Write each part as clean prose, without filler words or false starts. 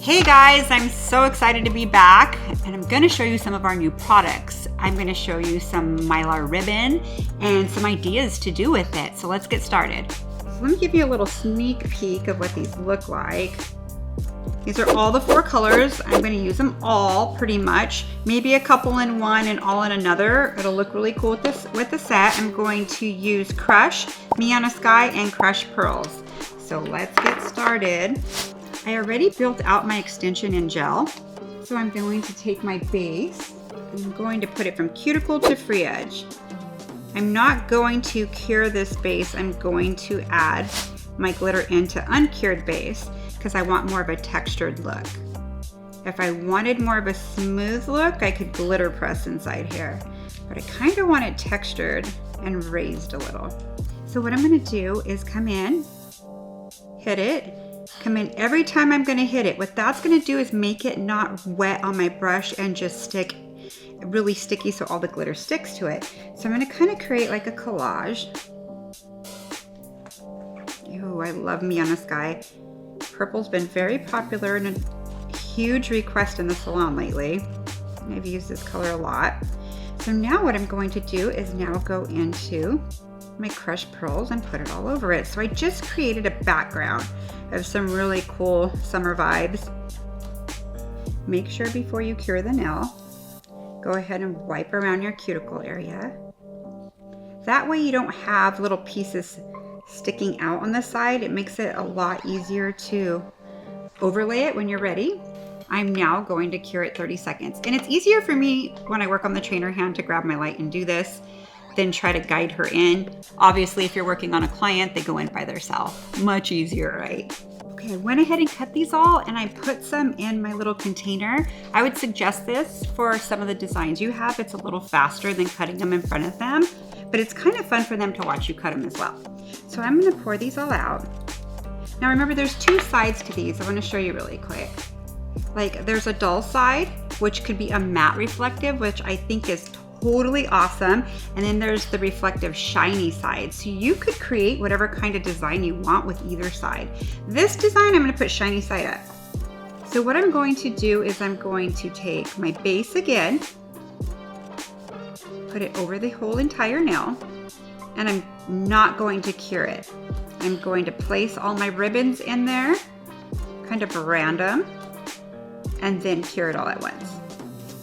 Hey guys, I'm so excited to be back and I'm going to show you some of our new products. I'm going to show you some Mylar ribbon and some ideas to do with it. So let's get started. So let me give you a little sneak peek of what these look like. These are all the 4 colors. I'm going to use them all pretty much. Maybe a couple in one and all in another. It'll look really cool with the set. I'm going to use Crush, Meon-a-Sky, and Crush Pearls. So let's get started. I already built out my extension in gel. So I'm going to take my base. I'm going to put it from cuticle to free edge. I'm not going to cure this base. I'm going to add my glitter into uncured base because I want more of a textured look. If I wanted more of a smooth look, I could glitter press inside here, but I kind of want it textured and raised a little. So what I'm going to do is come in, hit it, come in every time I'm going to hit it. What that's going to do is make it not wet on my brush and just stick really sticky so all the glitter sticks to it. So I'm going to kind of create like a collage. Oh, I love Meon-a-Sky. Purple's been very popular and a huge request in the salon lately. I've used this color a lot. So now what I'm going to do is now go into my crushed pearls and put it all over it. So I just created a background of some really cool summer vibes. Make sure before you cure the nail, go ahead and wipe around your cuticle area. That way you don't have little pieces sticking out on the side. It makes it a lot easier to overlay it when you're ready. I'm now going to cure it 30 seconds. And it's easier for me when I work on the trainer hand to grab my light and do this than try to guide her in. Obviously, if you're working on a client, they go in by themselves. Much easier, right? Okay, I went ahead and cut these all and I put some in my little container. I would suggest this for some of the designs you have. It's a little faster than cutting them in front of them, but it's kind of fun for them to watch you cut them as well. So I'm gonna pour these all out. Now remember, there's 2 sides to these. I wanna show you really quick. Like there's a dull side, which could be a matte reflective, which I think is totally awesome. And then there's the reflective shiny side. So you could create whatever kind of design you want with either side. This design, I'm gonna put shiny side up. So what I'm going to do is I'm going to take my base again, put it over the whole entire nail, and I'm not going to cure it. I'm going to place all my ribbons in there, kind of random, and then cure it all at once.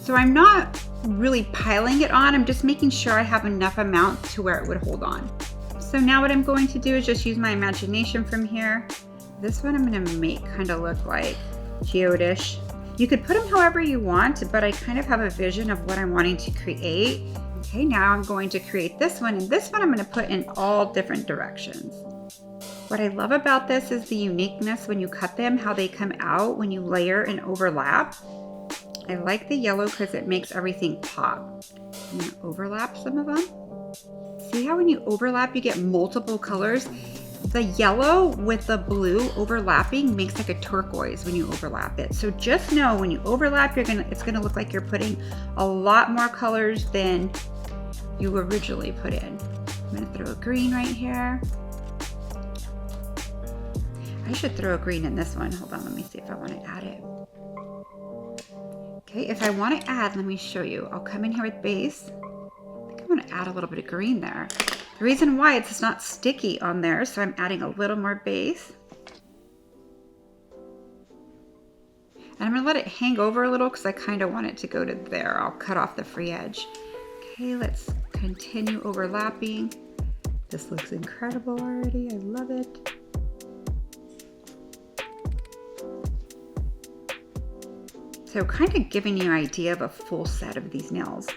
So I'm not really piling it on, I'm just making sure I have enough amount to where it would hold on. So now what I'm going to do is just use my imagination from here. This one I'm gonna make kind of look like geodish. You could put them however you want, but I kind of have a vision of what I'm wanting to create. Okay, now I'm going to create this one, and this one I'm going to put in all different directions. What I love about this is the uniqueness when you cut them, how they come out when you layer and overlap. I like the yellow because it makes everything pop. I'm going to overlap some of them. See how when you overlap you get multiple colors? The yellow with the blue overlapping makes like a turquoise when you overlap it. So just know when you overlap, it's gonna look like you're putting a lot more colors than you originally put in. I'm gonna throw a green right here. I should throw a green in this one. Hold on, let me see if I want to add it. Okay, if I want to add, let me show you. I'll come in here with base. I think I want to add a little bit of green there. The reason why it's not sticky on there, so I'm adding a little more base. And I'm gonna let it hang over a little because I kind of want it to go to there. I'll cut off the free edge. Okay, let's continue overlapping. This looks incredible already, I love it. So kind of giving you an idea of a full set of these nails.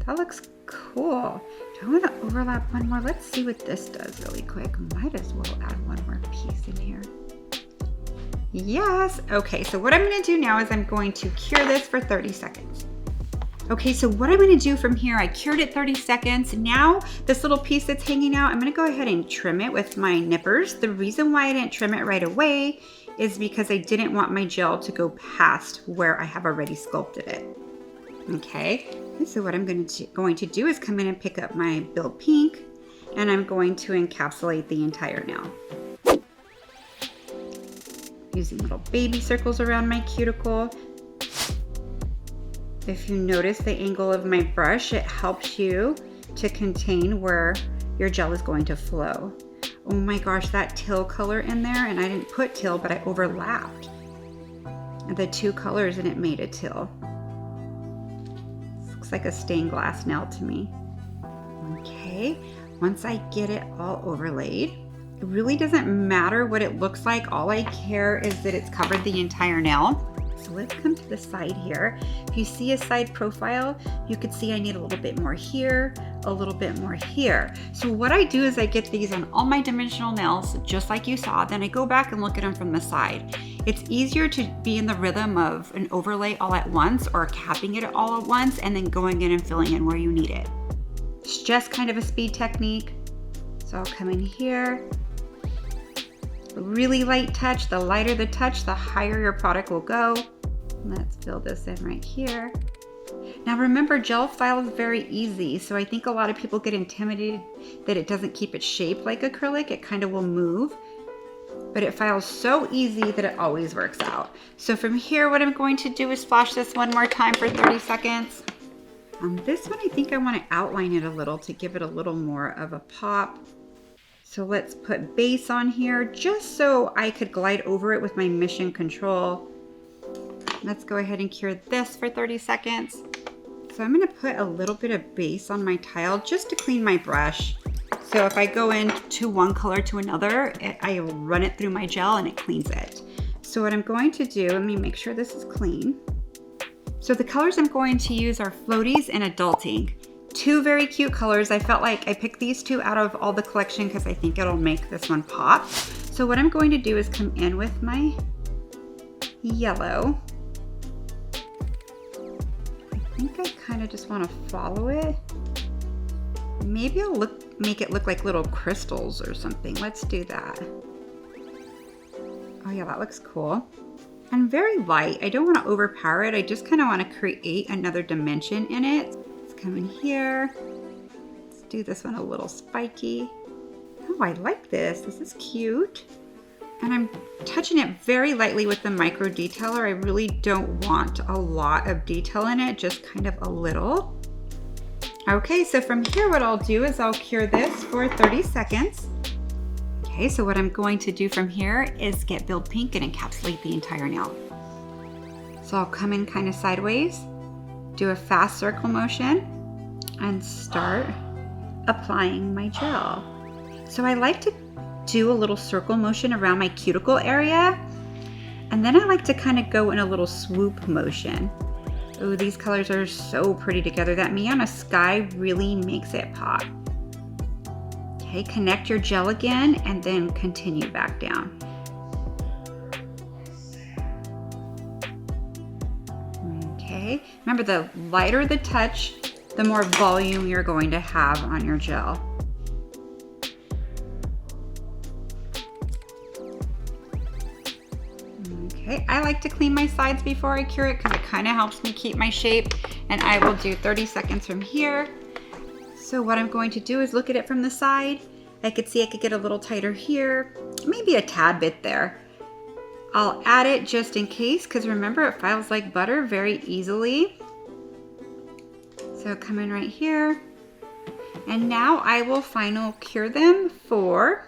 That looks cool. Do I want to overlap one more? Let's see what this does really quick. Might as well add one more piece in here. Yes. Okay, so what I'm going to do now is I'm going to cure this for 30 seconds. Okay, so what I'm going to do from here, I cured it 30 seconds. Now this little piece that's hanging out, I'm going to go ahead and trim it with my nippers. The reason why I didn't trim it right away is because I didn't want my gel to go past where I have already sculpted it. Okay, so what I'm going to do is come in and pick up my Build Pink, and I'm going to encapsulate the entire nail. Using little baby circles around my cuticle. If you notice the angle of my brush, it helps you to contain where your gel is going to flow. Oh my gosh, that teal color in there, and I didn't put teal, but I overlapped the two colors and it made a teal. Looks like a stained glass nail to me. Okay, once I get it all overlaid, it really doesn't matter what it looks like. All I care is that it's covered the entire nail. So let's come to the side here. If you see a side profile, you could see I need a little bit more here, a little bit more here. So what I do is I get these on all my dimensional nails, just like you saw, then I go back and look at them from the side. It's easier to be in the rhythm of an overlay all at once or capping it all at once and then going in and filling in where you need it. It's just kind of a speed technique. So I'll come in here. Really light touch. The lighter the touch, the higher your product will go. Let's fill this in right here. Now remember, gel files very easy, so I think a lot of people get intimidated that it doesn't keep its shape like acrylic. It kind of will move, but it files so easy that it always works out. So from here, what I'm going to do is splash this one more time for 30 seconds. On this one, I think I want to outline it a little to give it a little more of a pop. So let's put base on here just so I could glide over it with my mission control. Let's go ahead and cure this for 30 seconds. So I'm gonna put a little bit of base on my tile just to clean my brush. So if I go into one color to another, I run it through my gel and it cleans it. So what I'm going to do, let me make sure this is clean. So the colors I'm going to use are Floaties and Adulting. Two very cute colors. I felt like I picked these two out of all the collection because I think it'll make this one pop. So what I'm going to do is come in with my yellow. I think I kind of just want to follow it. Maybe I'll make it look like little crystals or something. Let's do that. Oh yeah, that looks cool. And very light. I don't want to overpower it. I just kind of want to create another dimension in it. Come in here. Let's do this one a little spiky. Oh, I like this. This is cute. And I'm touching it very lightly with the micro detailer. I really don't want a lot of detail in it, just kind of a little. Okay, so from here, what I'll do is I'll cure this for 30 seconds. Okay, so what I'm going to do from here is get Build Pink and encapsulate the entire nail. So I'll come in kind of sideways, do a fast circle motion, and start applying my gel. So I like to do a little circle motion around my cuticle area, and then I like to kind of go in a little swoop motion. Oh, these colors are so pretty together. That Meon-a-Sky really makes it pop. Okay, connect your gel again and then continue back down. Okay, remember, the lighter the touch, the more volume you're going to have on your gel. Okay, I like to clean my sides before I cure it because it kind of helps me keep my shape, and I will do 30 seconds from here. So what I'm going to do is look at it from the side. I could see I could get a little tighter here, maybe a tad bit there. I'll add it just in case, because remember, it files like butter very easily. So come in right here. And now I will final cure them for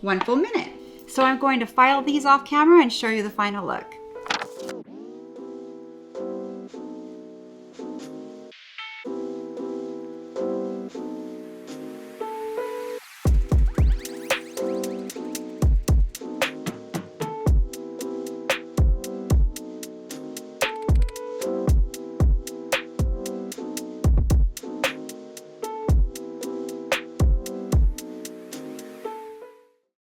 1 full minute. So I'm going to file these off camera and show you the final look.